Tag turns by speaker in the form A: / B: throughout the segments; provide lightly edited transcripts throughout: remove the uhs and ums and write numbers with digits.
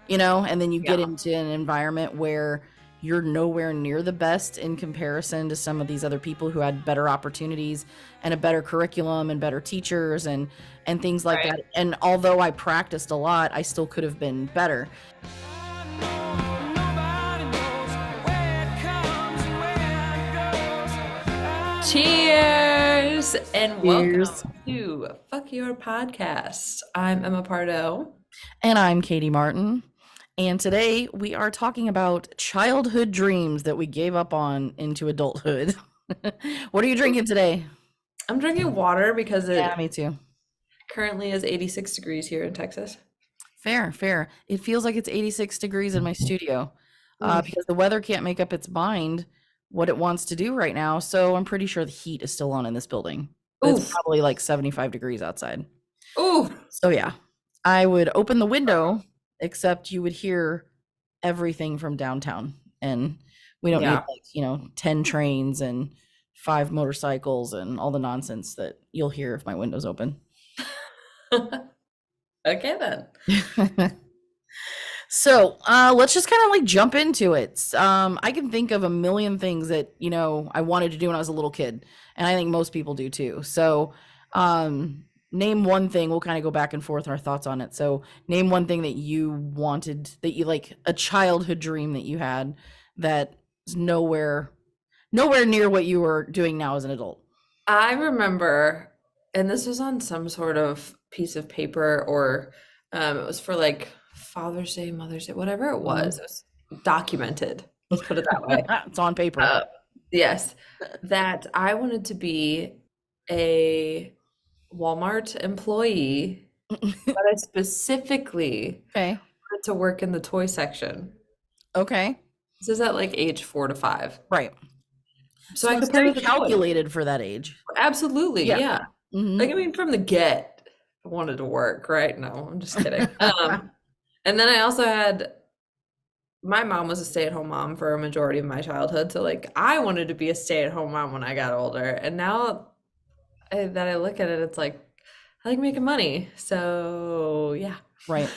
A: and then you get
B: Yeah.
A: into an environment where you're nowhere near the best in comparison to some of these other people who had better opportunities and a better curriculum and better teachers and things like
B: Right.
A: that. And although I practiced a lot, I still could have been better.
B: Cheers and welcome
A: Cheers.
B: to Fuck Your Podcast. I'm Emma Pardo.
A: And I'm Katie Martin. And today we are talking about childhood dreams that we gave up on into adulthood. What are you drinking today?
B: I'm drinking water because
A: Yeah,
B: it
A: me too.
B: currently is 86 degrees here in Texas.
A: Fair, fair. It feels like it's 86 degrees in my studio
B: Mm.
A: because the weather can't make up its mind what it wants to do right now. So I'm pretty sure the heat is still on in this building, but it's
B: Oof.
A: probably like 75 degrees outside.
B: Oof.
A: So yeah, I would open the window, except you would hear everything from downtown. And we don't need
B: Yeah.
A: like, 10 trains and 5 motorcycles and all the nonsense that you'll hear if my window's open.
B: Okay then.
A: So let's just kind of like jump into it. I can think of a million things that I wanted to do when I was a little kid, and I think most people do too. So name one thing. We'll kind of go back and forth our thoughts on it. So name one thing that you wanted, that you like, a childhood dream that you had that is nowhere near what you were doing now as an adult.
B: I remember, and this was on some sort of piece of paper, or it was for like Father's Day, Mother's Day, whatever it was.
A: Mhm.
B: It was documented. Let's put it that way.
A: It's on paper.
B: Uh, yes, that I wanted to be a Walmart employee, but I specifically
A: Okay.
B: wanted to work in the toy section.
A: Okay.
B: This is at like age 4 to 5.
A: Right.
B: So I
A: So it's
B: could play
A: very
B: with the toys.
A: calculated for that age.
B: Absolutely,
A: Yeah.
B: yeah.
A: Hmm.
B: Like, I mean, from the get, I wanted to work, right? No, I'm just kidding. And then I also had my mom was a stay-at-home mom for a majority of my childhood, so like I wanted to be a stay-at-home mom when I got older. And now that I look at it, it's like I like making money. So yeah.
A: Right.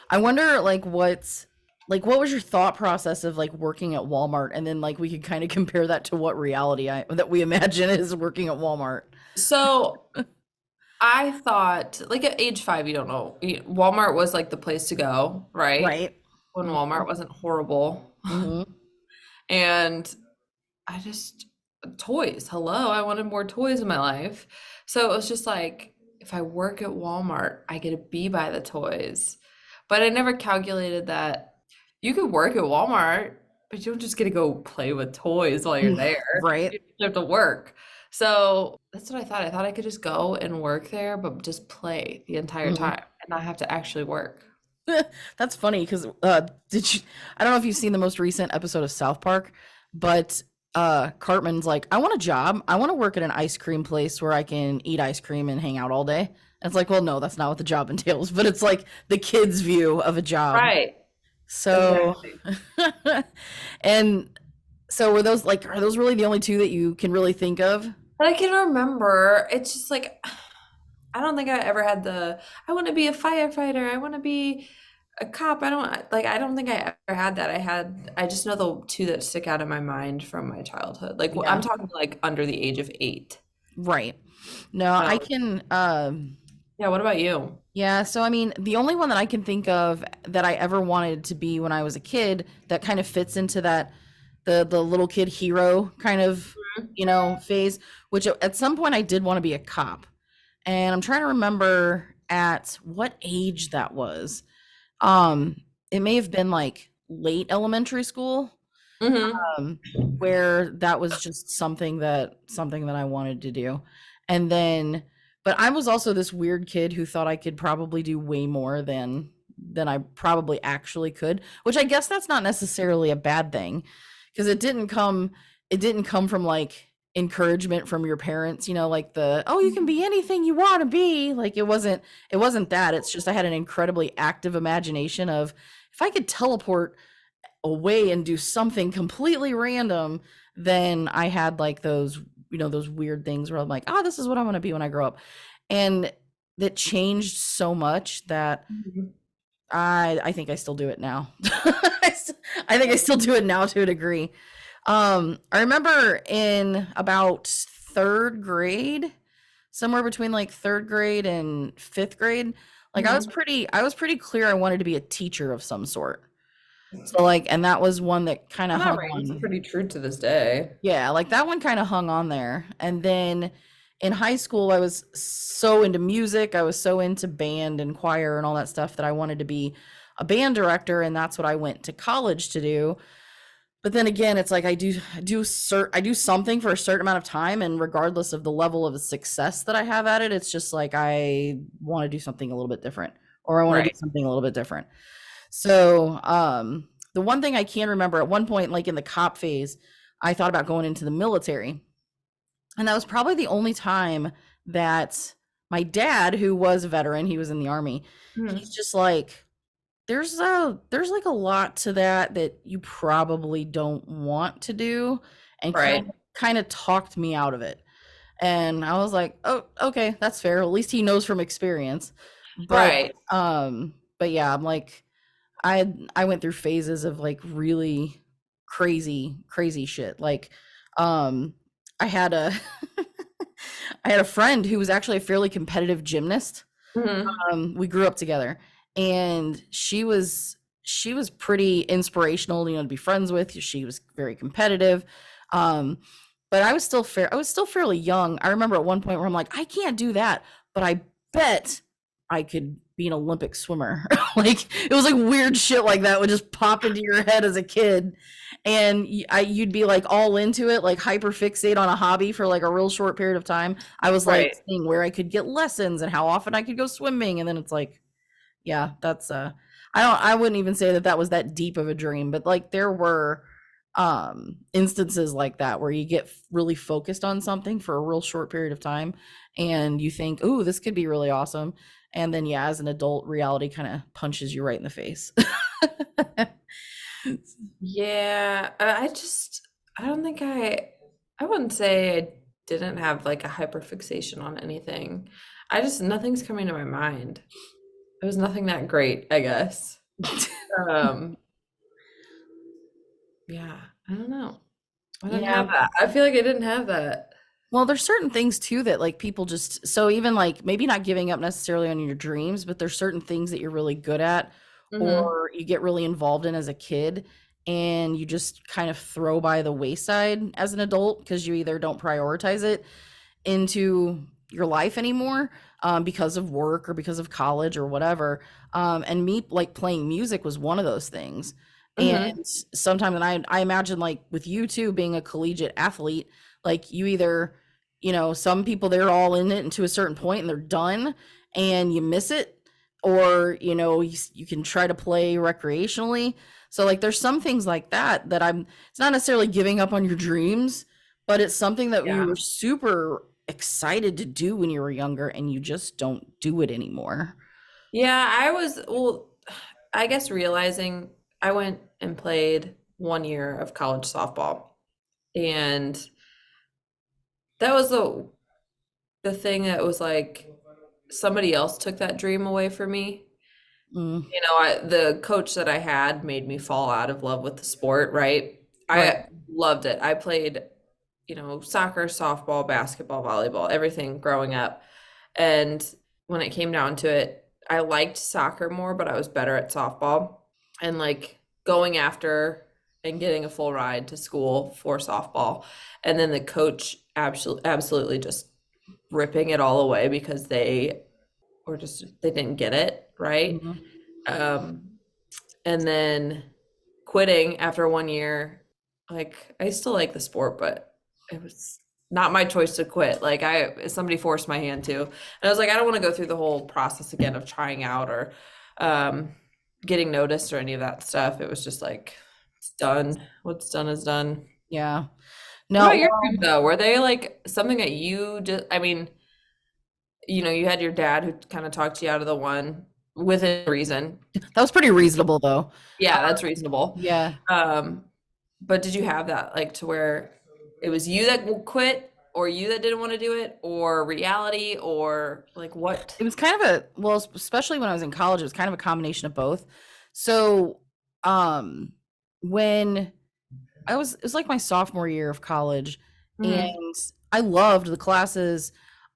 A: I wonder what was your thought process of like working at Walmart, and then like we could kind of compare that to what reality that we imagine is working at Walmart.
B: So I thought, like at age 5, you don't know. Walmart was like the place to go, right?
A: Right.
B: When Walmart wasn't horrible.
A: Mm-hmm.
B: And I just, toys. Hello, I wanted more toys in my life. So it was just like, if I work at Walmart, I get to be by the toys. But I never calculated that you could work at Walmart, but you don't just get to go play with toys while you're there.
A: Right.
B: You have to work. So that's what I thought. I thought I could just go and work there, but just play the entire
A: Hmm.
B: time and not have to actually work.
A: That's funny because did you? I don't know if you've seen the most recent episode of South Park, but Cartman's like, I want a job. I want to work at an ice cream place where I can eat ice cream and hang out all day. And it's like, well, no, that's not what the job entails. But it's like the kids' view of a job.
B: Right.
A: So,
B: Exactly.
A: and so are those really the only two that you can really think of?
B: But I can remember, it's just like, I don't think I ever had I want to be a firefighter. I want to be a cop. I don't think I ever had that. I just know the two that stick out in my mind from my childhood. Like, I'm
A: Yeah,
B: talking like under the age of 8.
A: right. No, I
B: Um,
A: can
B: yeah, what about you?
A: yeah, so I mean, the only one that I can think of that I ever wanted to be when I was a kid that kind of fits into that the little kid hero kind of, phase, which at some point I did want to be a cop. And I'm trying to remember at what age that was. Um, it may have been like late elementary school,
B: Hmm.
A: where that was just something that I wanted to do. And then but I was also this weird kid who thought I could probably do way more than I probably actually could, which I guess that's not necessarily a bad thing because it didn't come from like encouragement from your parents, like oh, you can be anything you want to be. Like it wasn't that. It's just I had an incredibly active imagination of if I could teleport away and do something completely random, then I had like those weird things where I'm like, oh, this is what I want to be when I grow up. And that changed so much that
B: Mhm.
A: I think I still do it now. I think I still do it now to a degree. I remember in about 3rd grade, somewhere between like 3rd grade and 5th grade, like
B: Mhm.
A: I was pretty clear I wanted to be a teacher of some sort. So like, and that was one that kind of
B: Well, that
A: hung
B: rings
A: on.
B: pretty true to this day.
A: Yeah, like that one kind of hung on there. And then in high school, I was so into music. I was so into band and choir and all that stuff that I wanted to be a band director, and that's what I went to college to do. But then again, it's like I do something for a certain amount of time, and regardless of the level of success that I have at it, it's just like I want to do something a little bit different, or I want to do
B: Right.
A: something a little bit different. So, the one thing I can remember at one point, like in the cop phase, I thought about going into the military. And that was probably the only time that my dad, who was a veteran, he was in the army, he's
B: Mhm.
A: just like, there's like a lot to that that you probably don't want to do, and
B: Right.
A: kind of talked me out of it. And I was like, "Oh, okay, that's fair. At least he knows from experience."
B: Right.
A: But yeah, I'm like, I went through phases of like really crazy shit. Like, um, I had a I had a friend who was actually a fairly competitive gymnast.
B: Mhm.
A: We grew up together, and she was pretty inspirational, to be friends with. She was very competitive. Um, but I was still fairly young. I remember at one point where I'm like, I can't do that, but I bet I could be an Olympic swimmer. Like it was like weird shit like that would just pop into your head as a kid, and you'd be like all into it, like hyper fixate on a hobby for like a real short period of time. I was like
B: Right.
A: seeing where I could get lessons and how often I could go swimming, and then it's like, yeah, that's I wouldn't even say that that was that deep of a dream, but like there were instances like that where you get really focused on something for a real short period of time, and you think, "Oh, this could be really awesome." And then yeah, as an adult, reality kind of punches you right in the face.
B: Yeah, I don't think I wouldn't say I didn't have like a hyperfixation on anything. Nothing's coming to my mind. It was nothing that great, I guess. Um, yeah, I don't know. I didn't
A: Yeah.
B: have that. I feel like I didn't have that.
A: Well, there's certain things too that like people just, so even like maybe not giving up necessarily on your dreams, but there's certain things that you're really good at
B: Mhm.
A: or you get really involved in as a kid, and you just kind of throw by the wayside as an adult because you either don't prioritize it into your life anymore, because of work or because of college or whatever. And me like playing music was one of those things.
B: Mhm.
A: And sometimes, and I imagine like with you too, being a collegiate athlete, like you either, some people they're all in it and to a certain point and they're done and you miss it, or you can try to play recreationally. So like there's some things like that that it's not necessarily giving up on your dreams, but it's something that you
B: Yeah.
A: were super excited to do when you were younger and you just don't do it anymore.
B: Yeah, I guess realizing I went and played 1 year of college softball, and that was the thing that was like somebody else took that dream away from me.
A: Mm,
B: The coach that I had made me fall out of love with the sport, right?
A: right.
B: I loved it. I played, soccer, softball, basketball, volleyball, everything growing up. And when it came down to it, I liked soccer more, but I was better at softball. And like going after and getting a full ride to school for softball. And then the coach absolutely just ripping it all away because they didn't get it, right?
A: Mhm.
B: Um, and then quitting after 1 year, like I still like the sport, but it was not my choice to quit. Like somebody forced my hand to, and I was like, I don't want to go through the whole process again of trying out or um, getting noticed or any of that stuff. It was just like, it's done. What's done is done.
A: Yeah.
B: What
A: No,
B: about your dreams though? Were they like something that you just, I mean, you had your dad who kind of talked you out of the one within reason.
A: that was pretty reasonable though.
B: Yeah, that's reasonable.
A: Yeah.
B: Um, but did you have that like to where it was you that quit? or you that didn't want to do it, or reality, or like what?
A: It was kind of a well, especially when I was in college, it was kind of a combination of both. So, um, when it was like my sophomore year of college,
B: Hmm.
A: and I loved the classes.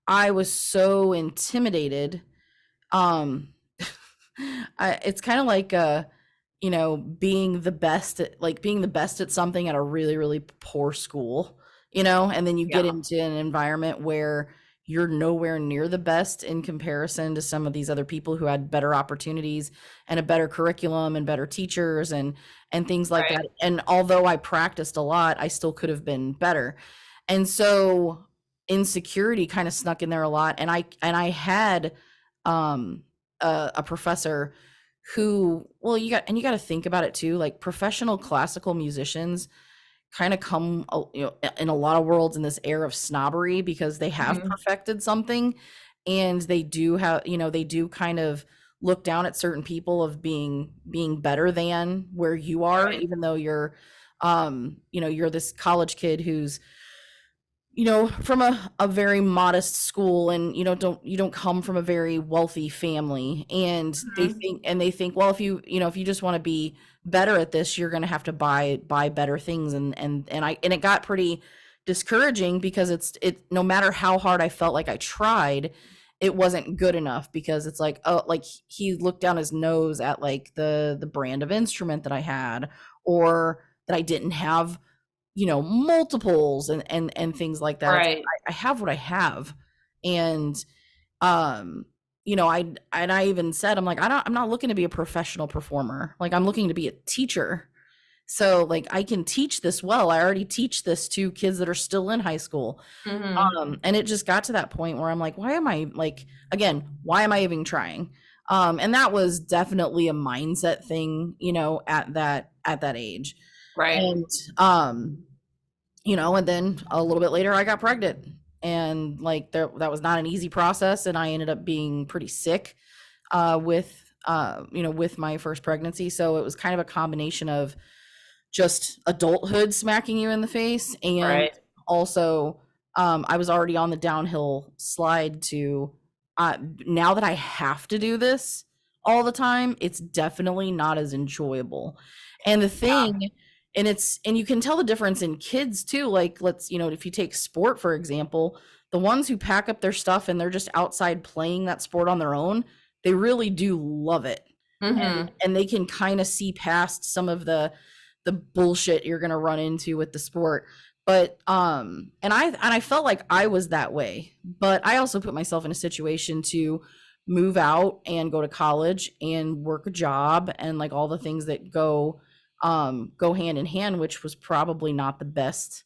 A: I was so intimidated. Um, it's kind of like being the best at being the best at something at a really, really poor school, and then you get
B: Yeah.
A: into an environment where you're nowhere near the best in comparison to some of these other people who had better opportunities and a better curriculum and better teachers and things like
B: Right.
A: that. And although I practiced a lot, I still could have been better. And so insecurity kind of snuck in there a lot. And I had um a professor who, well, you got to think about it too, like professional classical musicians kind of come in a lot of worlds in this air of snobbery because they have
B: Hmm.
A: perfected something, and they do they do kind of look down at certain people of being better than where you are,
B: Right.
A: even though you're this college kid who's from a very modest school, and you don't come from a very wealthy family, and
B: Hmm.
A: they think, well, if you just want to be better at this, you're going to have to buy better things, and it got pretty discouraging because it no matter how hard I felt like I tried, it wasn't good enough, because it's like, oh, like he looked down his nose at like the brand of instrument that I had, or that I didn't have multiples and things like that. It's
B: Right.
A: I have what I have. And um I even said, I'm like, I'm not looking to be a professional performer. Like, I'm looking to be a teacher. So like, I can teach this well. I already teach this to kids that are still in high school.
B: Hmm.
A: And it just got to that point where I'm like, why am I like, again, why am I even trying? And that was definitely a mindset thing, at that age.
B: Right.
A: And and then a little bit later I got pregnant, and like that was not an easy process, and I ended up being pretty sick with my first pregnancy. So it was kind of a combination of just adulthood smacking you in the face, and
B: Right.
A: also I was already on the downhill slide to now that I have to do this all the time, it's definitely not as enjoyable. And the
B: Yeah.
A: thing, and you can tell the difference in kids too. Like, if you take sport for example, the ones who pack up their stuff and they're just outside playing that sport on their own, they really do love it,
B: Hmm.
A: and they can kind of see past some of the bullshit you're going to run into with the sport. But and I felt like I was that way, but I also put myself in a situation to move out and go to college and work a job and like all the things that go hand in hand, which was probably not the best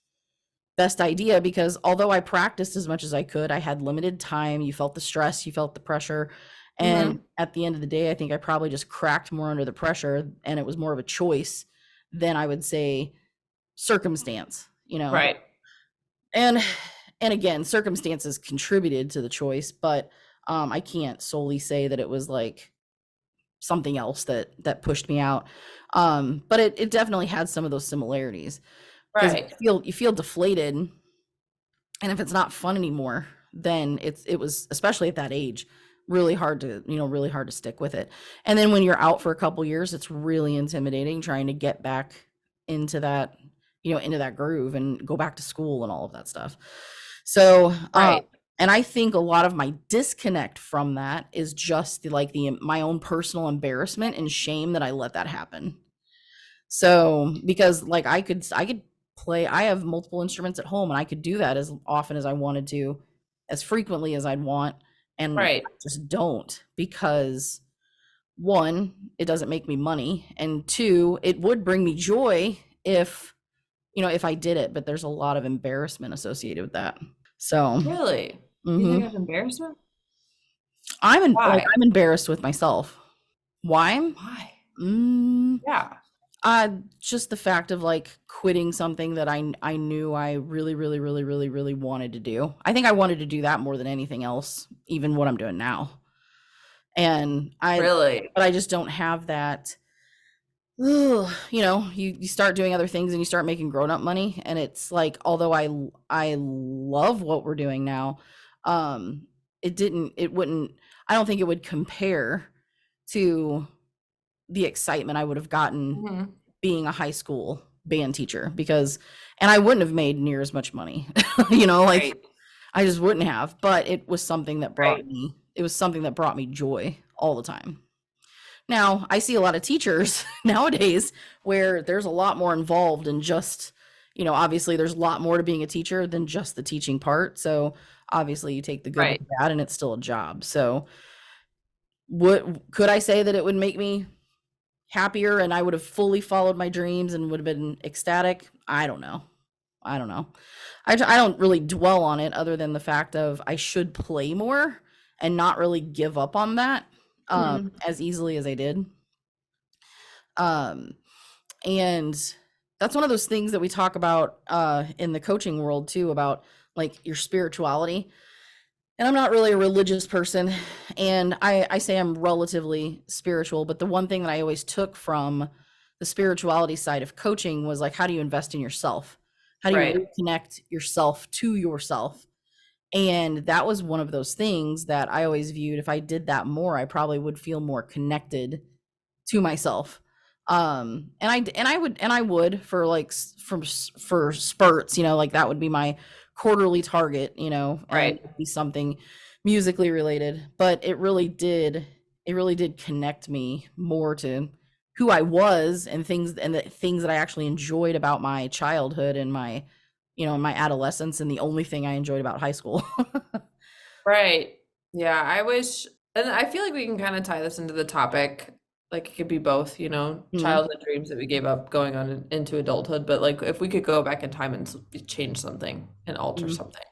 A: idea, because although I practiced as much as I could, I had limited time. You felt the stress, you felt the pressure. And
B: Hmm.
A: at the end of the day, I think I probably just cracked more under the pressure, and it was more of a choice than, I would say, circumstance.
B: Right.
A: And and again, circumstances contributed to the choice, but I can't solely say that it was like something else that pushed me out. But it definitely had some of those similarities, because
B: Right.
A: you feel deflated, and if it's not fun anymore, then it was, especially at that age, really hard to stick with it. And then when you're out for a couple years, it's really intimidating trying to get back into that groove and go back to school and all of that stuff. So
B: Right.
A: and I think a lot of my disconnect from that is just the my own personal embarrassment and shame that I let that happen. So, because like I could play, I have multiple instruments at home, and I could do that as often as I wanted to, as frequently as I'd want, and
B: Right.
A: I just don't, because one, it doesn't make me money, and two, it would bring me joy if I did it, but there's a lot of embarrassment associated with that. So,
B: Really? You think
A: mhm.
B: that's embarrassment? Why?
A: I'm embarrassed with myself. Why?
B: Why?
A: Mm,
B: Yeah.
A: just the fact of like quitting something that I knew I really, really, really, really, really wanted to do. I think I wanted to do that more than anything else, even what I'm doing now. And
B: Really?
A: but I just don't have that. ugh, you start doing other things and you start making grown-up money, and it's like, although I love what we're doing now, um, it wouldn't I don't think it would compare to the excitement I would have gotten
B: Mhm.
A: being a high school band teacher, because and I wouldn't have made near as much money. Like,
B: Right,
A: I just wouldn't have, but
B: right,
A: it was something that brought me joy all the time. Now, I see a lot of teachers nowadays where there's a lot more involved in just, obviously there's a lot more to being a teacher than just the teaching part. So, obviously you take the good with
B: right.
A: the bad and it's still a job. So, what could I say that it would make me happier and I would have fully followed my dreams and would have been ecstatic? I don't know. I don't know. I don't really dwell on it other than the fact of I should play more and not really give up on that
B: Mhm.
A: as easily as I did. Um, and that's one of those things that we talk about in the coaching world too, about like your spirituality. And I'm not really a religious person, and I say I'm relatively spiritual, but the one thing that I always took from the spirituality side of coaching was like, how do you invest in yourself? How do you
B: Right,
A: reconnect yourself to yourself? And that was one of those things that I always viewed, if I did that more, I probably would feel more connected to myself. And I would for like for spurts, like that would be my quarterly target, and
B: right,
A: it'd be something musically related. But it really did connect me more to who I was and the things that I actually enjoyed about my childhood and my adolescence, and the only thing I enjoyed about high school.
B: right. Yeah, I wish, and I feel like we can kind of tie this into the topic. Like it could be both,
A: Mhm,
B: childhood dreams that we gave up going on into adulthood. But like if we could go back in time and change something and alter
A: mhm.
B: something,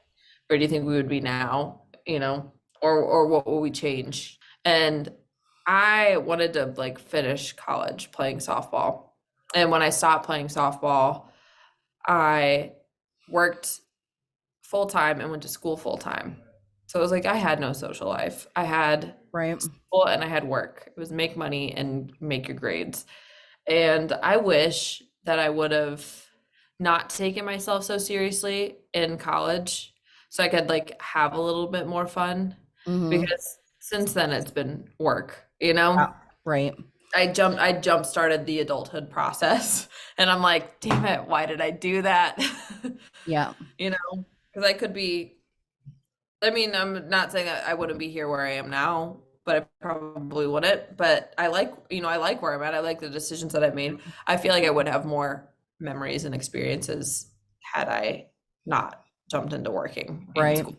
B: where do you think we would be now? Or what will we change? And I wanted to like finish college playing softball. And when I stopped playing softball, I worked full time and went to school full time. So it was like I had no social life. I had
A: Right.
B: school and I had work. It was make money and make your grades. And I wish that I would have not taken myself so seriously in college so I could like have a little bit more fun
A: Mhm.
B: because since then it's been work,
A: Yeah. Right.
B: I jump started the adulthood process and I'm like, damn it, why did I do that?
A: Yeah.
B: Because I could be, I mean, I'm not saying that I wouldn't be here where I am now, but I probably wouldn't. But I like where I'm at. I like the decisions that I've made. I feel like I would have more memories and experiences had I not jumped into working and
A: Right.
B: school.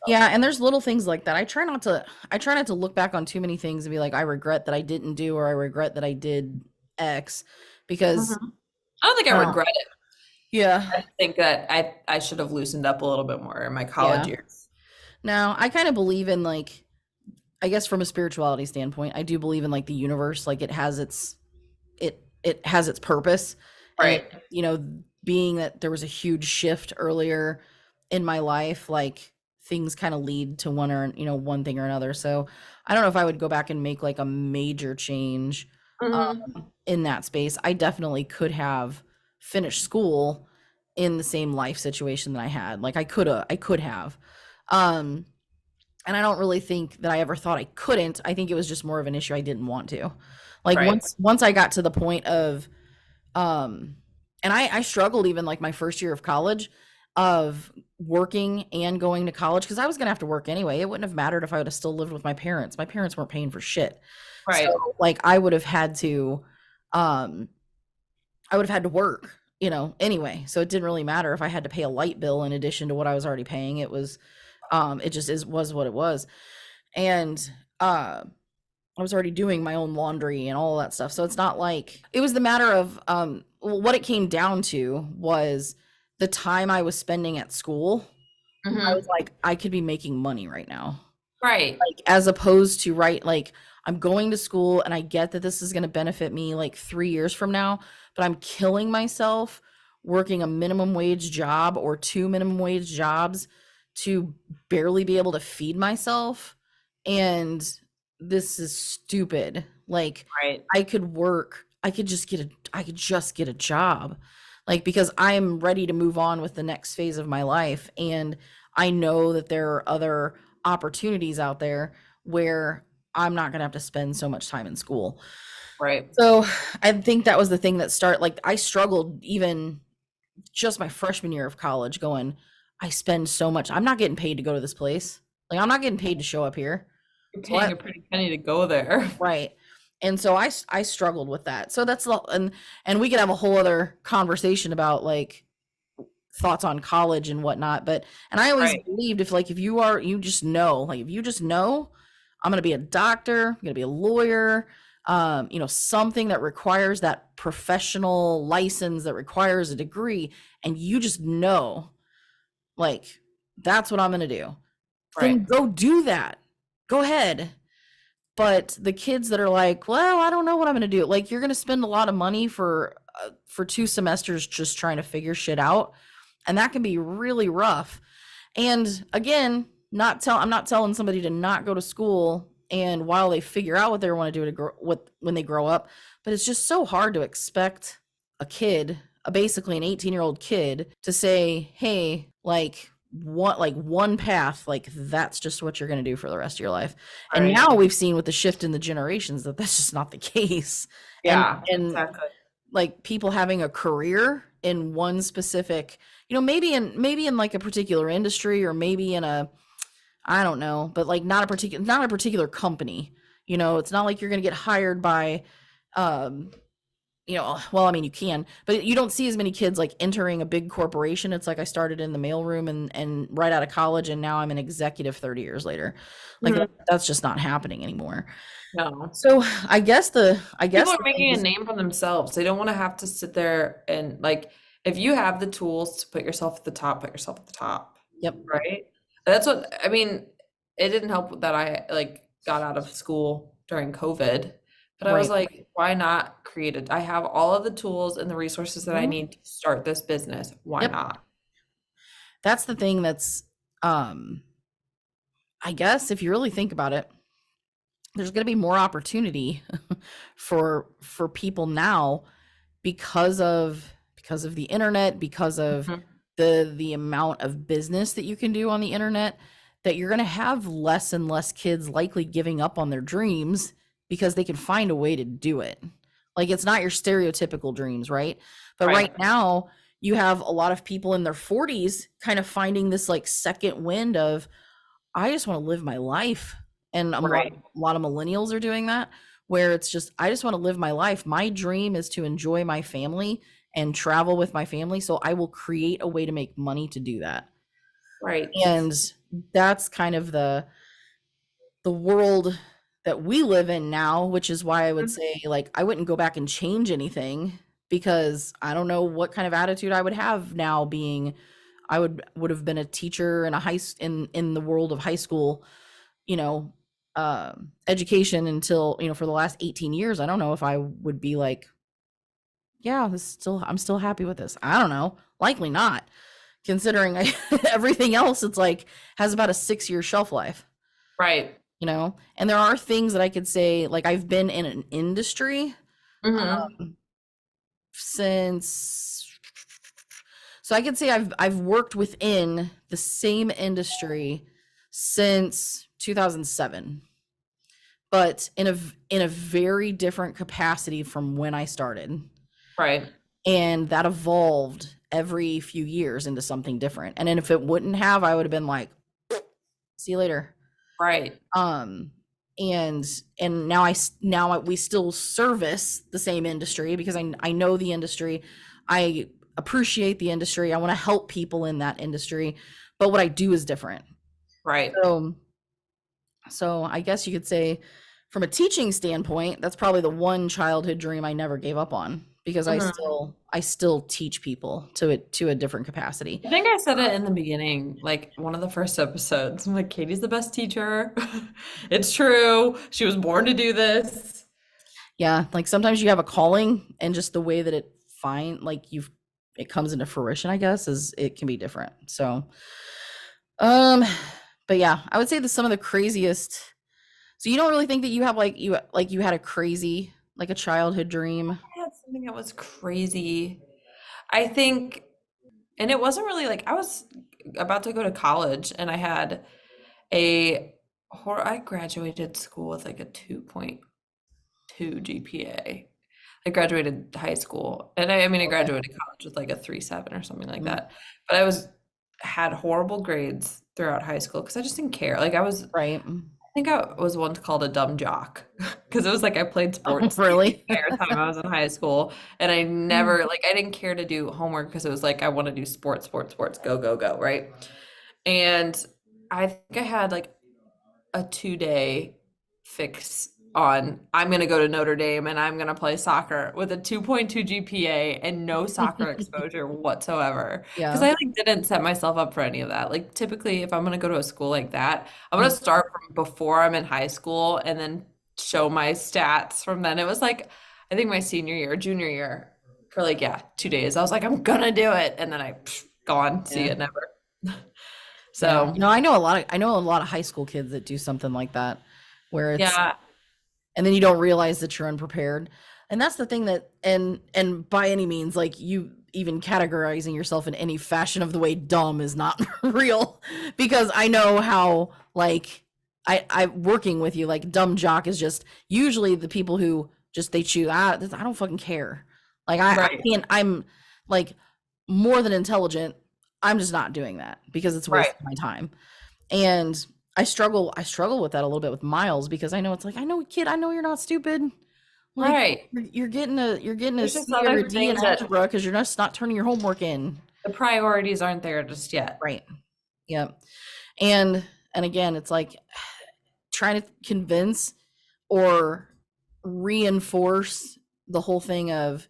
A: Yeah, and there's little things like that. I try not to look back on too many things and be like, I regret that I didn't do, or I regret that I did X, because
B: Mhm. I don't think I
A: uh,
B: regret it.
A: yeah,
B: I think that I should have loosened up a little bit more in my college
A: yeah.
B: years.
A: Now, I kind of believe in like, I guess from a spirituality standpoint, I do believe in like the universe, like it has its purpose. And
B: Right.
A: being that there was a huge shift earlier in my life, like things kind of lead to one thing or another. So I don't know if I would go back and make like a major change
B: Hmm.
A: in that space. I definitely could have finished school in the same life situation that I had. Like I could have. Um and I don't really think that I ever thought I couldn't. I think it was just more of an issue I didn't want to. Like
B: Right.
A: once I got to the point of um and I struggled even like my first year of college of working and going to college, because I was gonna have to work anyway. It wouldn't have mattered if I would have still lived with my parents. My parents weren't paying for shit. So
B: Right.
A: like um I would have had to work, anyway. So it didn't really matter if I had to pay a light bill in addition to what I was already paying. It just was what it was. And uh I was already doing my own laundry and all of that stuff. So it's not like it was the matter of what it came down to was the time I was spending at school. I was
B: Hmm.
A: like, I could be making money right now.
B: Right.
A: Like as opposed to, right, like I'm going to school and I get that this is going to benefit me like 3 years from now, but I'm killing myself working a minimum wage job or two minimum wage jobs to barely be able to feed myself. And this is stupid. Like
B: Right.
A: I could work I could just get a job. Like, because I'm ready to move on with the next phase of my life, and I know that there are other opportunities out there where I'm not going to have to spend so much time in school.
B: Right.
A: So, I think that was the thing that start like I struggled even just my freshman year of college going, I spend so much. I'm not getting paid to go to this place. Like, I'm not getting paid to show up here.
B: You're
A: So I
B: paying a pretty penny to go there.
A: right. And so I struggled with that. So that's and we could have a whole other conversation about like thoughts on college and whatnot. But and I always
B: Right.
A: believed if you are you just know, like if you just know I'm gonna be a doctor, I'm gonna be a lawyer, something that requires that professional license that requires a degree, and you just know, like, that's what I'm gonna do. Then
B: Right.
A: go do that. Go ahead. But the kids that are like, well, I don't know what I'm going to do. Like, you're going to spend a lot of money for 2 semesters just trying to figure shit out, and that can be really rough. And again, I'm not telling somebody to not go to school and while they figure out what they want to do when they grow up, but it's just so hard to expect a kid, basically an 18-year-old kid, to say, "Hey, one path, like that's just what you're going to do for the rest of your life." And
B: Right.
A: now we've seen with the shift in the generations that that's just not the case. and
B: Yeah,
A: and
B: exactly.
A: like people having a career in one specific, maybe in like a particular industry, or maybe in a, I don't know, but like not a particular company. It's not like you're going to get hired by um well, I mean, you can, but you don't see as many kids like entering a big corporation. It's like I started in the mailroom and right out of college, and now I'm an executive 30 years later. Like
B: Mhm.
A: that's just not happening anymore.
B: No.
A: So I
B: People
A: guess
B: are
A: the thing
B: making a
A: is,
B: name for themselves. They don't want to have to sit there and like if you have the tools to put yourself at the top, put yourself at the top,
A: yep,
B: right? That's what I mean. It didn't help that I like got out of school during COVID, but I was
A: right.
B: like, why not create it? I have all of the tools and the resources that I
A: Mhm.
B: need to start this business. Why
A: Yep.
B: not?
A: That's the thing that's, um, I guess if you really think about it, there's going to be more opportunity for people now because of the internet, because of
B: Mhm.
A: the amount of business that you can do on the internet, that you're going to have less and less kids likely giving up on their dreams because they can find a way to do it. Like, it's not your stereotypical dreams, right? But right
B: Right,
A: now you have a lot of people in their 40s kind of finding this like second wind of, I just want to live my life. And
B: right,
A: a lot of millennials are doing that, where it's just, I just want to live my life. My dream is to enjoy my family and travel with my family. So I will create a way to make money to do that.
B: right.
A: And that's kind of the world that we live in now, which is why I would
B: Mhm.
A: say, like, I wouldn't go back and change anything, because I don't know what kind of attitude I would have now, being I would have been a teacher in in the world of high school, you know, education until, for the last 18 years. I don't know if I would be like, yeah, I'm still happy with this. I don't know. Likely not, considering everything else, it's like has about a 6-year shelf life,
B: Right.
A: and there are things that I could say, like I've been in an industry
B: Hmm.
A: since, so I could say I've worked within the same industry since 2007, but in a very different capacity from when I started.
B: Right.
A: And that evolved every few years into something different. And then if it wouldn't have, I would have been like, see you later.
B: Right.
A: Um and now we still service the same industry because I know the industry. I appreciate the industry. I want to help people in that industry, but what I do is different.
B: Right.
A: So I guess you could say, from a teaching standpoint, that's probably the one childhood dream I never gave up on, because
B: Mhm.
A: I still teach people to a different capacity.
B: I think I said it in the beginning, like one of the first episodes. I'm like, Katie's the best teacher. It's true. She was born to do this.
A: Yeah, like sometimes you have a calling, and just the way that it comes into fruition, I guess, is it can be different. So, um, but yeah, I would say that some of the craziest. So you don't really think that you have like you had a crazy, like a childhood dream?
B: something that was crazy. I think, and it wasn't really like I was about to go to college and I had I graduated school with like a 2.2 GPA. I graduated high school and I mean I
A: Okay.
B: graduated college with like a 3.7 or something like
A: Mhm.
B: that. But I was had horrible grades throughout high school because I just didn't care. Like
A: Right.
B: I think I was once called a dumb jock because it was like I played
A: Oh,
B: sports the
A: really?
B: entire time I was in high school, and I
A: Mm.
B: never like I didn't care to do homework because it was like I want to do sports, sports, sports, go, go, go, right? And I think I had like a 2-day fix on I'm going to go to Notre Dame and I'm going to play soccer with a 2.2 GPA and no soccer exposure whatsoever. Because
A: Yeah.
B: I like didn't set myself up for any of that. Like typically if I'm going to go to a school like that, I'm going
A: Mhm.
B: to start from before I'm in high school and then show my stats from then. It was like I think my senior year, junior year for like yeah, 2 days. I was like I'm gonna do it and then I gone, see
A: Yeah.
B: it never.
A: Yeah.
B: So,
A: I know a lot of high school kids that do something like that where it's
B: yeah,
A: and then you don't realize that you're unprepared. And that's the thing that and by any means like you even categorizing yourself in any fashion of the way dumb is not real because I know how like I working with you like dumb jock is just usually the people who just they choose I don't fucking care. Like I
B: right,
A: can't I'm like more than intelligent. I'm just not doing that because it's
B: right,
A: wasting my time. And I struggle with that a little bit with Miles because I know it's like, I know kid, I know you're not stupid. Like
B: right.
A: you're getting a
B: There's just
A: C or
B: other
A: a D in
B: things that
A: algebra because you're just not turning your homework in.
B: the priorities aren't there just yet.
A: Right. Yep. And again, it's like trying to convince or reinforce the whole thing of,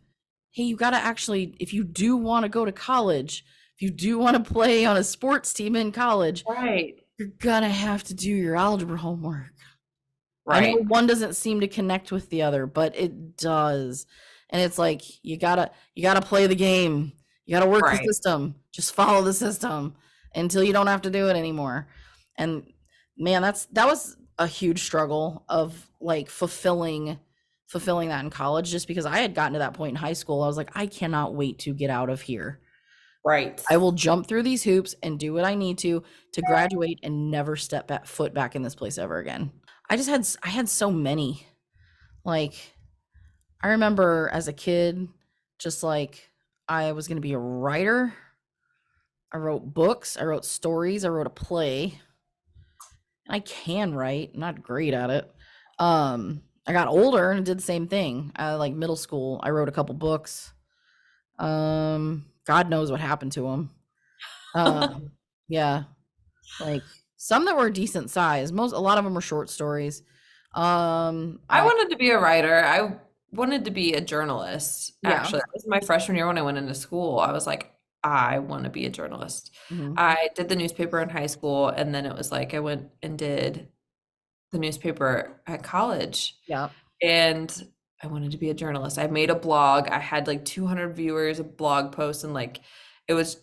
A: hey, you got to actually, if you do want to go to college, if you do want to play on a sports team in college,
B: Right,
A: you're gonna have to do your algebra homework. I know
B: right,
A: one doesn't seem to connect with the other, but it does. And it's like you gotta play the game. You gotta work the
B: right,
A: system. Just follow the system until you don't have to do it anymore. And man, that was a huge struggle of like fulfilling that in college just because I had gotten to that point in high school. I was like, I cannot wait to get out of here.
B: right.
A: I will jump through these hoops and do what I need to graduate and never step foot back in this place ever again. I had so many. Like I remember as a kid, just like I was going to be a writer. I wrote books, I wrote stories, I wrote a play. I can write, I'm not great at it. I got older and did the same thing. Like middle school, I wrote a couple books. God knows what happened to them. Yeah, like some that were decent size. A lot of them were short stories.
B: I
A: I
B: wanted to be a writer. I wanted to be a journalist,
A: yeah.
B: actually. It was my freshman year when I went into school. I was like, I want to be a journalist.
A: Mhm.
B: I did the newspaper in high school, and then it was like I went and did the newspaper at college.
A: Yeah.
B: And I wanted to be a journalist. I made a blog. I had like 200 viewers, a blog post, and like it was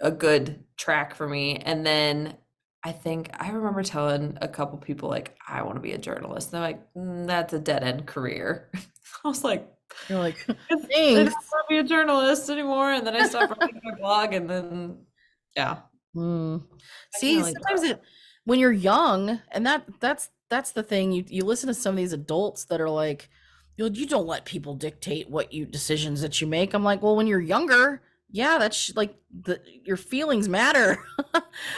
B: a good track for me. And then I think I remember telling a couple people like I want to be a journalist. They're like, that's a dead end career. I was like,
A: You're like,
B: I don't
A: thanks.
B: want to be a journalist anymore. And then I stopped writing my blog, and then yeah,
A: Mm.
B: I kind
A: See,
B: of like
A: sometimes it when you're young, and that's the thing. You listen to some of these adults that are like, you don't let people dictate what you decisions that you make. I'm like, well, when you're younger, yeah, that's like your feelings matter.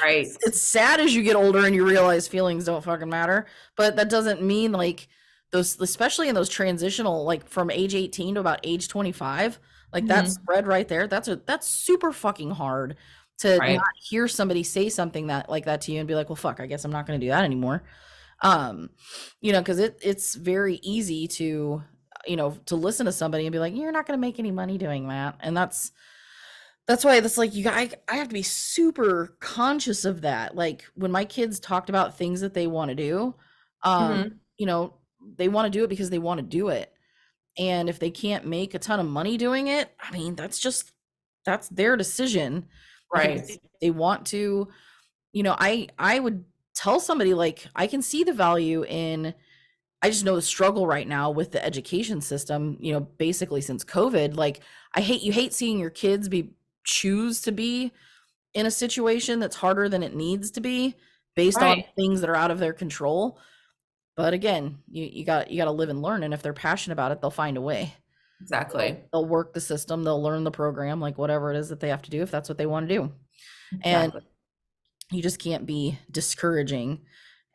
B: right.
A: It's sad as you get older and you realize feelings don't fucking matter, but that doesn't mean like those, especially in those transitional, like from age 18 to about age 25, like that
B: Hmm.
A: spread right there. That's super fucking hard to not
B: Right.
A: hear somebody say something that like that to you and be like, well, fuck, I guess I'm not going to do that anymore. Um, because it's very easy to, to listen to somebody and be like, you're not going to make any money doing that, and that's why that's like I have to be super conscious of that. Like when my kids talked about things that they want to do,
B: Hmm.
A: you know, they want to do it because they want to do it. And if they can't make a ton of money doing it, I mean, that's their decision. If
B: Right.
A: they want to, I would tell somebody like I can see the value in I just know the struggle right now with the education system, basically since COVID. Like, you hate seeing your kids choose to be in a situation that's harder than it needs to be based on
B: Right.
A: things that are out of their control. But again, you got to live and learn, and if they're passionate about it, they'll find a way.
B: Exactly.
A: They'll work the system, they'll learn the program, like whatever it is that they have to do if that's what they want to do. And
B: Exactly.
A: you just can't be discouraging.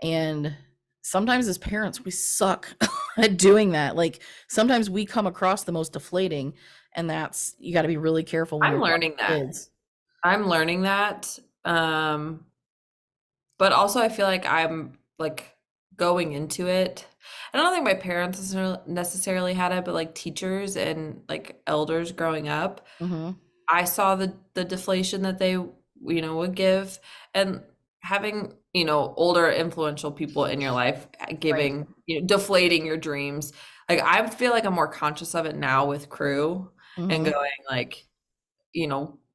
A: And sometimes as parents, we suck at doing that. Like, sometimes we come across the most deflating, and that's, you got to be really careful when
B: I'm
A: you're talking
B: learning
A: to
B: that.
A: kids.
B: I'm learning that. But also I feel like I'm like going into it. I don't think my parents necessarily had it, but like teachers and like elders growing up,
A: Hmm.
B: I saw the deflation that they, would give, and having, older influential people in your life
A: Right.
B: giving, deflating your dreams. Like I feel like I'm more conscious of it now with crew and
A: Hmm.
B: going like,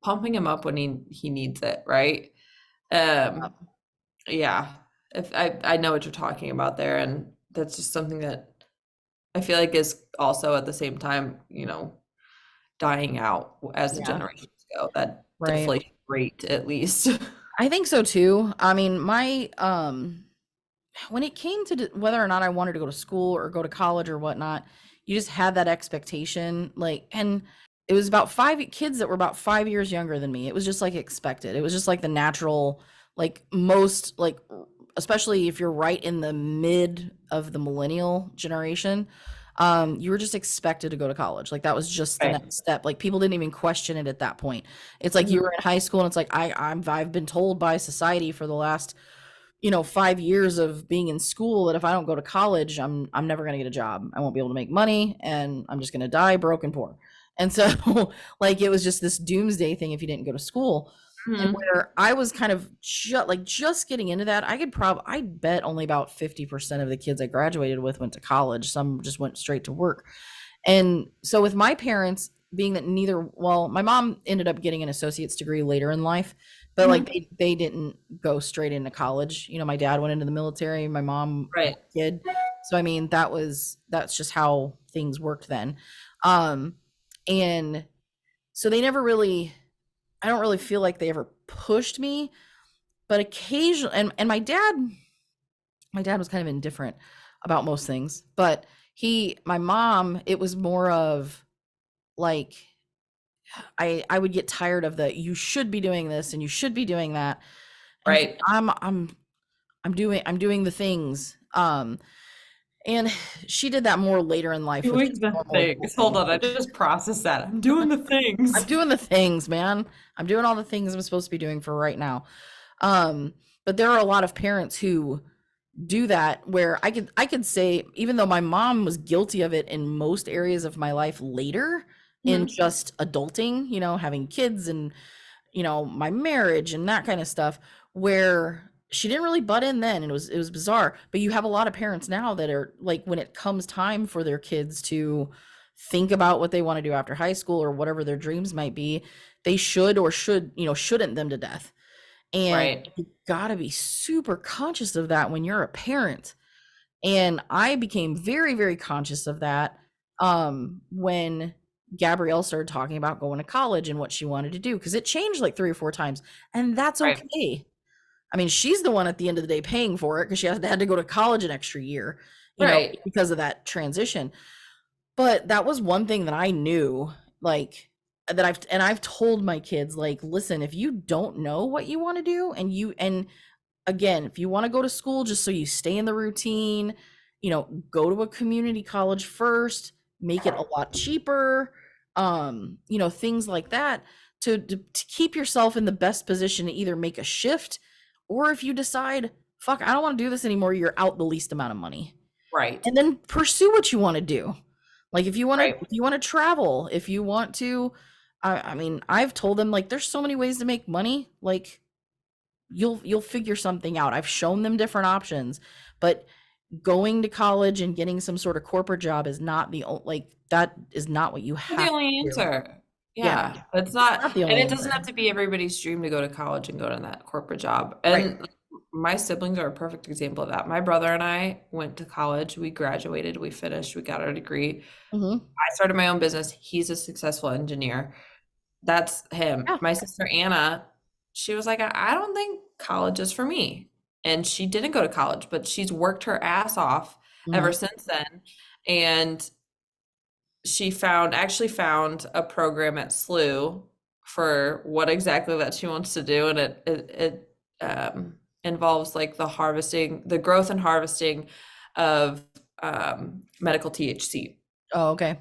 B: pumping him up when he needs it, right? Um yeah. If I know what you're talking about there, and that's just something that I feel like is also at the same time, dying out as the
A: Yeah.
B: generations go, that
A: Right.
B: deflation rate at least.
A: I think so too. I mean, when it came to whether or not I wanted to go to school or go to college or whatnot, you just had that expectation. Like, and it was about five kids that were about 5 years younger than me. It was just like expected. It was just like the natural, like most, like, especially if you're right in the mid of the millennial generation, you were just expected to go to college. Like, that was just the
B: Right.
A: next step. Like, people didn't even question it at that point. It's like you
B: Mhm.
A: were in high school, and it's like I've been told by society for the last 5 years of being in school that if I don't go to college, I'm never going to get a job. I won't be able to make money, and I'm just going to die broke and poor. And so, like, it was just this doomsday thing if you didn't go to school. And
B: Mhm.
A: where I was kind of just getting into that, I bet only about 50% of the kids I graduated with went to college. Some just went straight to work. And so with my parents, being that my mom ended up getting an associate's degree later in life, but like
B: Mhm.
A: they didn't go straight into college. My dad went into the military, my mom had
B: Right.
A: a kid. So I mean, that's just how things worked then. Um and so they never really, I don't really feel like they ever pushed me, but occasionally, and my dad was kind of indifferent about most things, but my mom, it was more of like, I would get tired of the you should be doing this and you should be doing that. And it's like,
B: Right.
A: I'm doing the things. And she did that more later in life with
B: Doing
A: just
B: the
A: normal
B: things.
A: adult
B: Hold
A: things.
B: on, I just processed that. I'm doing the
A: I'm
B: things.
A: doing the things, man. I'm doing all the things I'm supposed to be doing for right now. Um, but there are a lot of parents who do that where I could say, even though my mom was guilty of it in most areas of my life later, in
B: Mhm.
A: just adulting, having kids and my marriage and that kind of stuff, where she didn't really butt in then, and it was bizarre. But you have a lot of parents now that are like, when it comes time for their kids to think about what they want to do after high school or whatever their dreams might be, they shouldn't them to death. And
B: Right.
A: you got to be super conscious of that when you're a parent. And I became very, very conscious of that when Gabrielle started talking about going to college and what she wanted to do, because it changed like 3 or 4 times, and that's
B: Right.
A: okay. I mean, she's the one at the end of the day paying for it because she had to go to college an extra year,
B: Right.
A: because of that transition. But that was one thing that I knew, like, that I've told my kids, like, listen, if you don't know what you want to do, and again, if you want to go to school just so you stay in the routine, go to a community college first, make it a lot cheaper, things like that, to keep yourself in the best position to either make a shift, or if you decide, fuck, I don't want to do this anymore, you're out the least amount of money.
B: Right.
A: And then pursue what you want to do. Like,
B: Right.
A: if you want to travel, if you want to, I mean, I've told them, like, there's so many ways to make money. Like, you'll figure something out. I've shown them different options, but going to college and getting some sort of corporate job is not like, that is not what you
B: Not the
A: have
B: only
A: to do.
B: answer.
A: Yeah,
B: Yeah, it's
A: it's
B: not,
A: not the
B: and
A: only
B: it doesn't have
A: answer.
B: to be everybody's dream to go to college and go to that corporate job.
A: Right.
B: And my siblings are a perfect example of that. My brother and I went to college, we graduated, we finished, we got our degree.
A: Mhm.
B: I started my own business. He's a successful engineer. That's him.
A: Yeah.
B: My sister Anna, she was like, I don't think college is for me. And she didn't go to college, but she's worked her ass off ever
A: Mhm.
B: since then. And she actually found a program at SLU for what exactly that she wants to do. And it involves like the growth and harvesting of medical THC.
A: Oh, okay.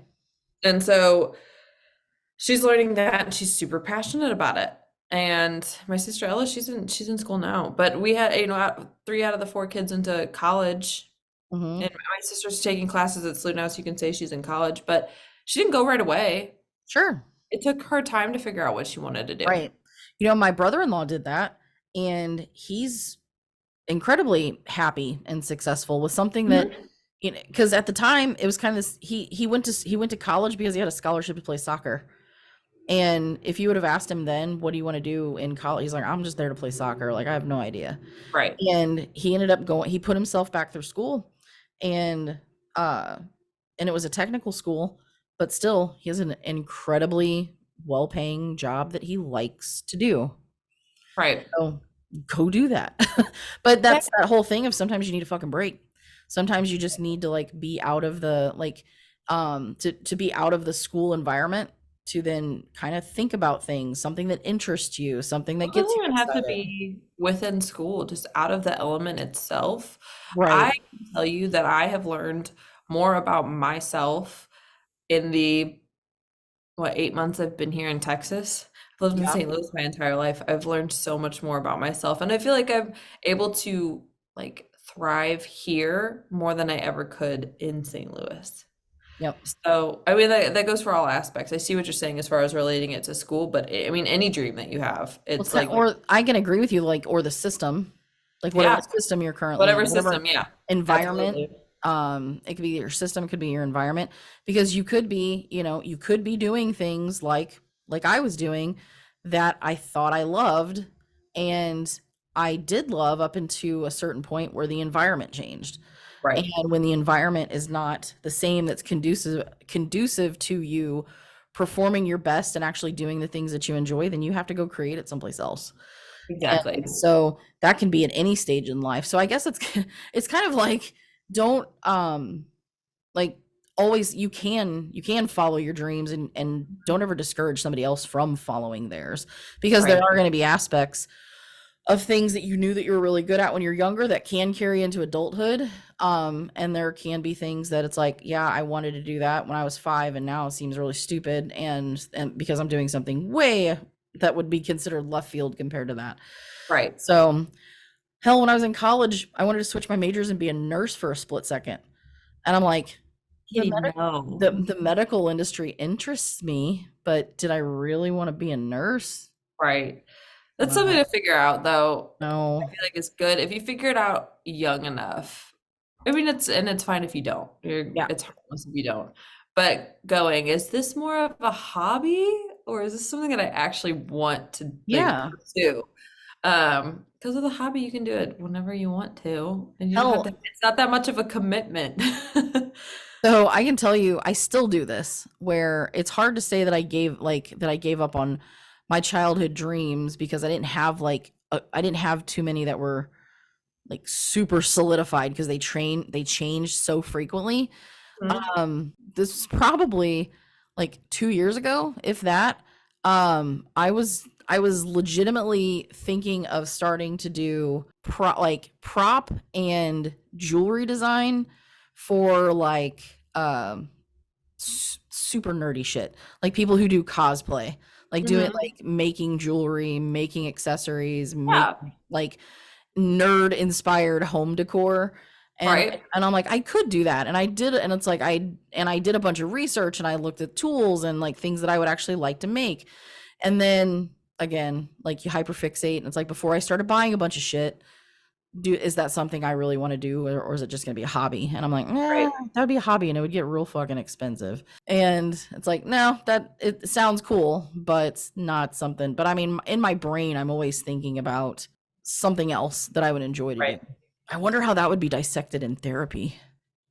B: And so she's learning that and she's super passionate about it. And my sister Ella, she's in school now. But we had, three out of the four kids into college.
A: Mhm.
B: And my sister's taking classes at SLU now, so you can say she's in college, but she didn't go right away.
A: Sure.
B: It took her time to figure out what she wanted to do.
A: Right. You know, my brother-in-law did that, and he's incredibly happy and successful with something that,
B: Mhm.
A: you know, because at the time it was kind of this, he went to college because he had a scholarship to play soccer. And if you would have asked him then, what do you want to do in college? He's like, I'm just there to play soccer. Like, I have no idea.
B: Right.
A: And he ended up going, he put himself back through school, and uh and it was a technical school, but still he has an incredibly well-paying job that he likes to do.
B: Right.
A: So go do that. But
B: Yeah.
A: that's that whole thing of sometimes you need a fucking break. Sometimes you just need to like be out of the like to be out of the school environment to then kind of think about things, something that interests you, something that
B: It doesn't
A: gets you
B: even have to
A: excited.
B: be within school, just out of the element itself.
A: Right.
B: I can tell you that I have learned more about myself in the 8 months I've been here in Texas. I've lived in
A: Yeah.
B: St. Louis my entire life. I've learned so much more about myself, and I feel like I'm able to like thrive here more than I ever could in St. Louis.
A: Yep.
B: So, I mean, that goes for all aspects. I see what you're saying as far as relating it to school, but I mean, any dream that you have,
A: Well, it's
B: it's
A: kind
B: like,
A: or I can agree with you, like, or the system, like whatever
B: yeah,
A: system you're currently in,
B: whatever
A: whatever
B: system, yeah,
A: environment.
B: absolutely.
A: It could be your system, it could be your environment, because you could be, you could be doing things like I was doing that I thought I loved, and I did love up into a certain point where the environment changed.
B: Right,
A: And when the environment is not the same that's conducive to you performing your best and actually doing the things that you enjoy, then you have to go create it someplace else.
B: exactly.
A: And so that can be at any stage in life. So I guess it's it's kind of like don't like always you can follow your dreams, and don't ever discourage somebody else from following theirs, because there
B: Right,
A: are going to be aspects of things that you knew that you were really good at when you're younger that can carry into adulthood. And there can be things that it's like, yeah, I wanted to do that when I was 5, and now it seems really stupid, and because I'm doing something way that would be considered left field compared to that.
B: right.
A: So hell, when I was in college, I wanted to switch my majors and be a nurse for a split second. And I'm like, the
B: Kitty,
A: medic
B: no.
A: the medical industry interests me, but did I really want to be a nurse?
B: Right. That's something
A: No.
B: to figure out, though. I
A: No.
B: feel like it's good if you figure it out young enough. I mean, it's fine if you don't.
A: Yeah.
B: It's harmless if you don't. But going, is this more of a hobby or is this something that I actually want to like
A: Yeah.
B: pursue? Because with a hobby, you can do it whenever you want to, and you don't have to.
A: Hell,
B: It's not that much of a commitment.
A: so I can tell you, I still do this, where it's hard to say that I gave up on my childhood dreams, because I didn't have too many that were like super solidified, because they change so frequently.
B: Mhm.
A: This was probably like 2 years ago, if that. I was legitimately thinking of starting to do prop and jewelry design for like super nerdy shit. Like people who do cosplay, like doing
B: Mhm.
A: like making jewelry, making accessories, make
B: Yeah.
A: like nerd inspired home decor. and
B: Right.
A: and I'm like, I could do that, and I did it, and it's like I did a bunch of research, and I looked at tools and like things that I would actually like to make. And then again, like you hyperfixate, and it's like, before I started buying a bunch of shit, is that something I really want to do, or is it just going to be a hobby? And I'm like,
B: Right.
A: that would be a hobby, and it would get real fucking expensive. And it's like, no, that it sounds cool, but not something. But I mean, in my brain, I'm always thinking about something else that I would enjoy to do.
B: Right.
A: I wonder how that would be dissected in therapy.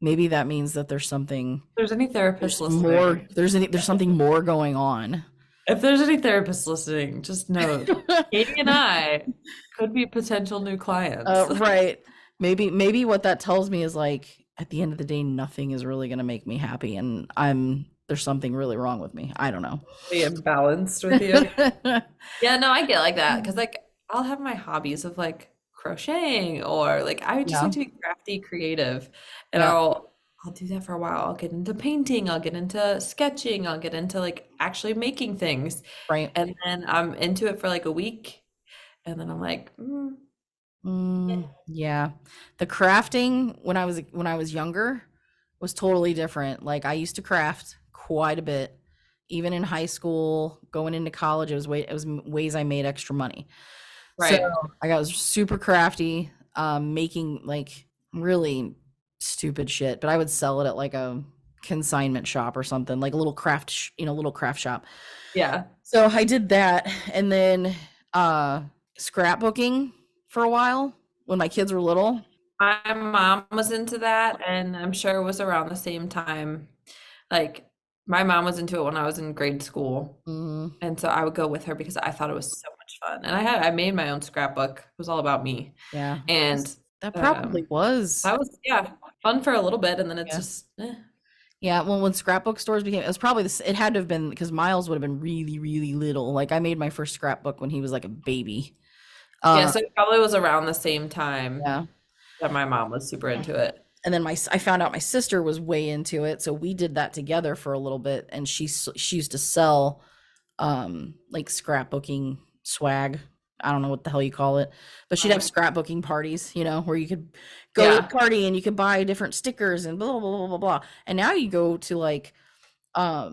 A: Maybe that means that there's something,
B: If there's any therapists
A: more,
B: listening,
A: there's something more going on.
B: if there's any therapists listening, just know Katie and I could be potential new clients.
A: Right. Maybe what that tells me is like at the end of the day, nothing is really gonna make me happy, and there's something really wrong with me. I don't know.
B: Be imbalanced with you. Yeah, no, I get like that because like I'll have my hobbies of like crocheting or like I just
A: Yeah.
B: like to be crafty, creative, and
A: Yeah.
B: I'll do that for a while. I'll get into painting, I'll get into sketching, I'll get into like actually making things,
A: Right.
B: and then I'm into it for like a week, and then I'm like, yeah,
A: Yeah. The crafting when I was younger was totally different. Like I used to craft quite a bit. Even in high school, going into college, it was ways I made extra money. So
B: right,
A: I got super crafty, making like really stupid shit, but I would sell it at like a consignment shop or something, like a little little craft shop.
B: yeah.
A: So I did that, and then uh scrapbooking for a while when my kids were little.
B: My mom was into that, and I'm sure it was around the same time. Like my mom was into it when I was in grade school.
A: Mhm.
B: And so I would go with her because I thought it was so much fun. And I made my own scrapbook. It was all about me.
A: Yeah.
B: And
A: That probably
B: um
A: was.
B: that was yeah, fun for a little bit and then it's
A: Yeah.
B: just
A: Yeah, well, when scrapbook stores became, it was probably this. It had to have been because Miles would have been really, really little. Like I made my first scrapbook when he was like a baby.
B: yeah,
A: Uh,
B: so it probably was around the same time
A: yeah.
B: that my mom was super into it.
A: And then I found out my sister was way into it, so we did that together for a little bit. And she used to sell like scrapbooking swag. I don't know what the hell you call it, but she'd have scrapbooking parties, where you could go to a
B: Yeah.
A: party and you could buy different stickers and blah blah blah blah blah. And now you go to like a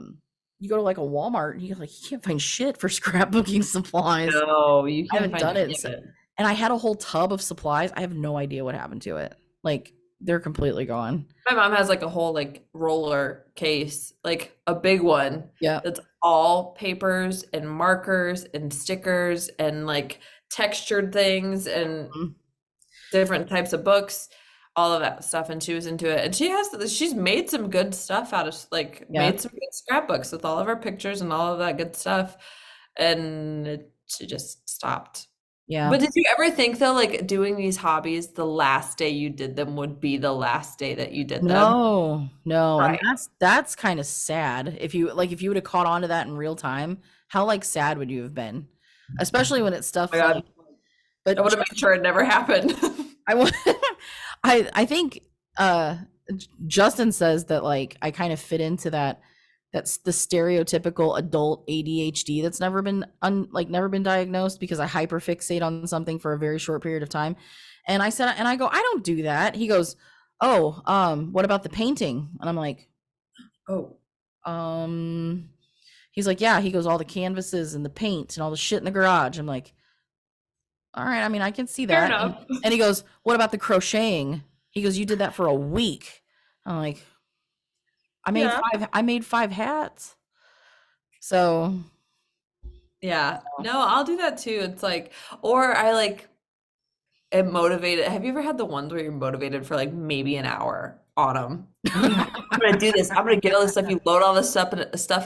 A: Walmart and you can't find shit for scrapbooking supplies.
B: No, you
A: I
B: can't
A: haven't
B: find
A: done it
B: any of it.
A: and I had a whole tub of supplies. I have no idea what happened to it. Like they're completely gone.
B: My mom has like a whole like roller case, like a big one
A: Yeah.
B: that's all papers and markers and stickers and like textured things and
A: Mhm.
B: different types of books, all of that stuff. And she was into it. And she's made some good stuff out of like
A: Yeah.
B: made some good scrapbooks with all of her pictures and all of that good stuff. And she just stopped.
A: Yeah.
B: But did you ever think though, like doing these hobbies, the last day you did them would be the last day that you did them?
A: No, no, and
B: Right.
A: that's kind of sad. If you would have caught on to that in real time, how like sad would you have been? Especially when it's
B: Oh
A: stuff
B: my
A: like,
B: God. I
A: but
B: would have made sure it never happened.
A: I wa- I think Justin says that like I kind of fit into that's the stereotypical adult ADHD that's never been diagnosed because I hyperfixate on something for a very short period of time. And I go, I don't do that. He goes, "Oh, what about the painting?" And I'm like,
B: Oh,
A: um he's like, "Yeah." He goes, "All the canvases and the paint and all the shit in the garage." I'm like, "All right, I mean, I can see
B: fair
A: that."
B: enough.
A: And he goes, "What about the crocheting?" He goes, "You did that for a week." I'm like,
B: Yeah.
A: I made 5 hats." So,
B: Yeah. No, I'll do that too. It's like, or I like am motivated. Have you ever had the ones where you're motivated for like maybe an hour on them? And you're like, I'm gonna do this. I'm gonna get all this stuff. You load all this stuff in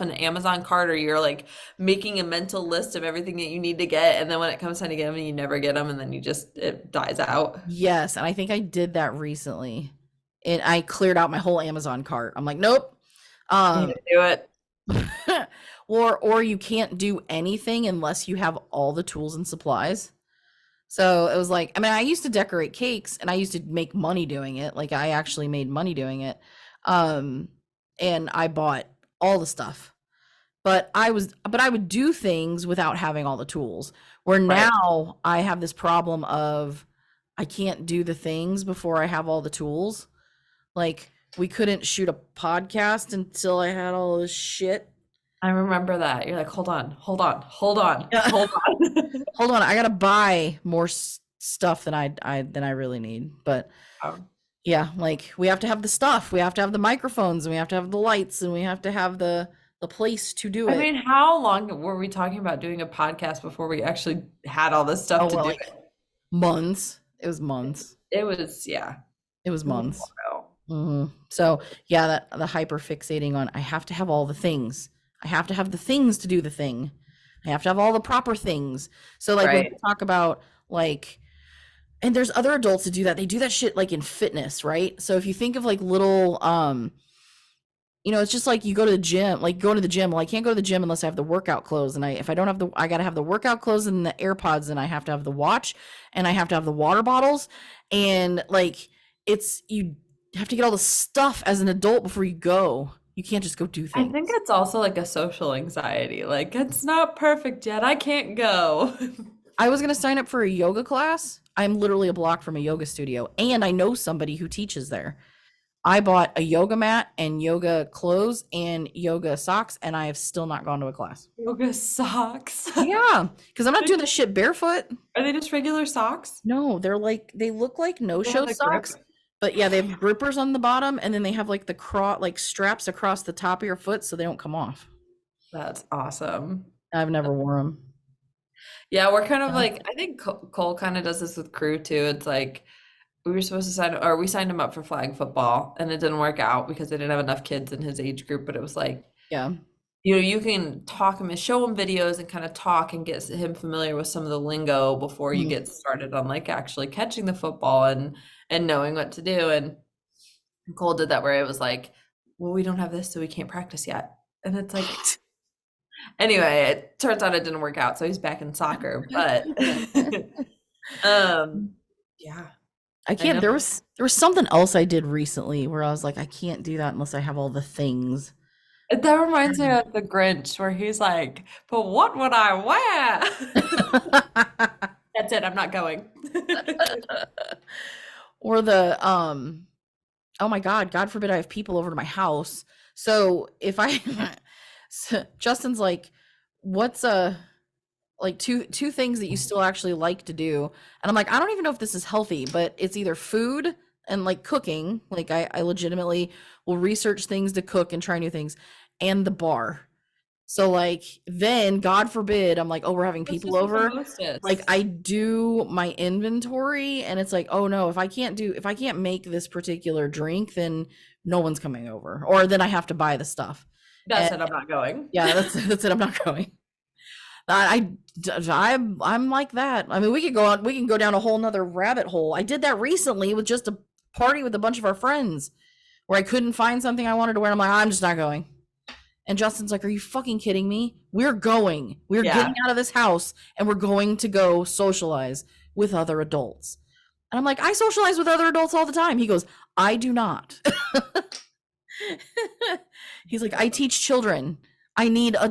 B: an Amazon cart, or you're like making a mental list of everything that you need to get, and then when it comes time to get them, you never get them, and then it dies out.
A: yes, and I think I did that recently. And I cleared out my whole Amazon cart. I'm like, "Nope."
B: You
A: Um
B: need to do it.
A: or you can't do anything unless you have all the tools and supplies. So it was like, I mean, I used to decorate cakes and I used to make money doing it. Like I actually made money doing it. Um, and I bought all the stuff. But I would do things without having all the tools. Where
B: Right.
A: now I have this problem of I can't do the things before I have all the tools. Like we couldn't shoot a podcast until I had all this shit.
B: I remember that. You're like, hold on, hold on, hold on,
A: Yeah.
B: hold on.
A: Hold on, I gotta buy more stuff than I really need. But
B: Um,
A: yeah, like we have to have the stuff, we have to have the microphones, and we have to have the lights, and we have to have the place to do
B: I
A: it.
B: mean, how long were we talking about doing a podcast before we actually had all this stuff
A: Oh
B: to
A: well,
B: do
A: like
B: it?
A: Months. It was months.
B: It was, yeah,
A: It was
B: it was a
A: months.
B: while.
A: So yeah, that the hyper fixating on I have to have all the things. I have to have the things to do the thing. I have to have all the proper things. So like when
B: Right.
A: we talk about like and there's other adults that do that. They do that shit like in fitness, right? So if you think of like little it's just like you go to the gym, like going to the gym. Well, I can't go to the gym unless I have the workout clothes. And if I don't have I got to have the workout clothes and the AirPods, and I have to have the watch and I have to have the water bottles. And like, you have to get all the stuff as an adult before you go. You can't just go do
B: I think
A: things.
B: it's also like a social anxiety. Like, it's not perfect yet. I can't go.
A: I was going to sign up for a yoga class. I'm literally a block from a yoga studio, and I know somebody who teaches there. I bought a yoga mat and yoga clothes and yoga socks, and I have still not gone to a class.
B: Yoga socks.
A: Yeah, because I'm not doing this shit barefoot.
B: Are they just regular socks?
A: No, they look like
B: They have
A: no-show
B: the grip.
A: socks, but yeah, they have grippers on the bottom, and then they have like like straps across the top of your foot so they don't come off.
B: That's awesome.
A: I've never worn them.
B: Yeah, we're kind of
A: Yeah.
B: like, I think Cole kind of does this with crew too. It's like we were supposed to we signed him up for flag football and it didn't work out because they didn't have enough kids in his age group. But it was like,
A: Yeah.
B: you can talk him and show him videos and kind of talk and get him familiar with some of the lingo before you
A: Mhm.
B: get started on like actually catching the football and knowing what to do. And Cole did that where it was like, well, we don't have this, so we can't practice yet. And it's like, anyway, it turns out it didn't work out, so he's back in soccer. But um, yeah,
A: I
B: I
A: can't.
B: know.
A: There was something else I did recently where I was like, I can't do that unless I have all the things.
B: That reminds me of the Grinch where he's like, but what would I wear? That's it, I'm not going.
A: Or oh my God forbid I have people over to my house. So if I Justin's like, what's like two things that you still actually like to do? And I'm like, I don't even know if this is healthy, but it's either food and like cooking. Like I legitimately will research things to cook and try new things, and the bar. So like then God forbid I'm like, oh, we're having
B: That's
A: people
B: just what the
A: over. Like
B: hostess.
A: I do my inventory and it's like, oh no, if I can't make this particular drink, then no one's coming over. Or then I have to buy the stuff.
B: That's
A: And
B: it, I'm not going.
A: yeah, that's it. I'm not going. I'm like that. I mean, we can go down a whole nother rabbit hole. I did that recently with just a party with a bunch of our friends where I couldn't find something I wanted to wear. I'm like, I'm just not going. And Justin's like, are you fucking kidding me? We're going. We're
B: Yeah,
A: getting out of this house and we're going to go socialize with other adults. And I'm like, I socialize with other adults all the time. He goes, I do not. He's like, I teach children.
B: yeah.
A: I need
B: I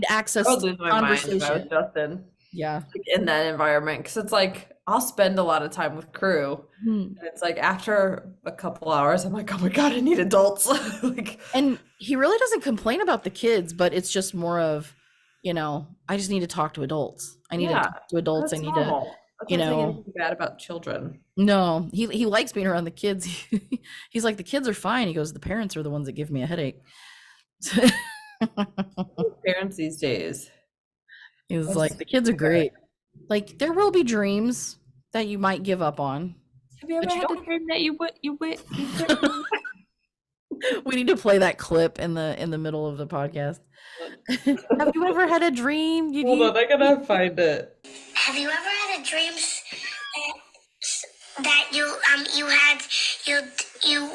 A: access
B: would
A: to
B: lose my mind if I was
A: conversation.
B: Justin,
A: Yeah.
B: like, in that environment, because it's like, I'll spend a lot of time with crew,
A: Hmm.
B: and it's like, after a couple hours, I'm like, "Oh my God, I need adults." Like,
A: And he really doesn't complain about the kids, but it's just more of, I just need to talk to adults. I need to
B: yeah,
A: talk to adults. I
B: that's
A: need to,
B: normal. That's
A: you
B: not saying
A: know,
B: anything bad about children.
A: no, he likes being around the kids. He's like, the kids are fine. He goes, the parents are the ones that give me a headache.
B: Parents these days.
A: He was
B: That's
A: like, the kids are
B: okay.
A: great. Like, there will be dreams that you might give up on,
B: Have you ever
A: but you
B: had a
A: don't.
B: dream that you couldn't?
A: We need to play that clip in the middle of the podcast. Have you ever had a dream?
B: Hold on, I gotta find it.
C: Have you ever had a dream that you had you you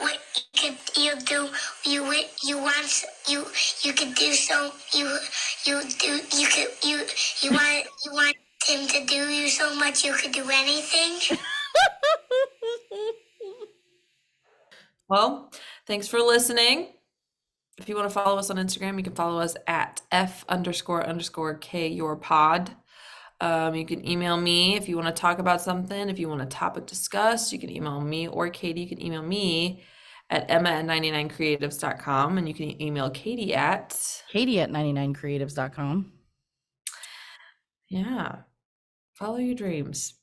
C: could you do you want you could do so you do you want him to do you so much you could do anything?
B: Well, thanks for listening. If you want to follow us on Instagram, you can follow us at F__K your pod. You can email me if you want to talk about something. If you want a topic discussed, you can email me, or Katie. You can email me at emma@99creatives.com, and you can email Katie at,
A: Katie at 99creatives.com.
B: yeah, follow your dreams.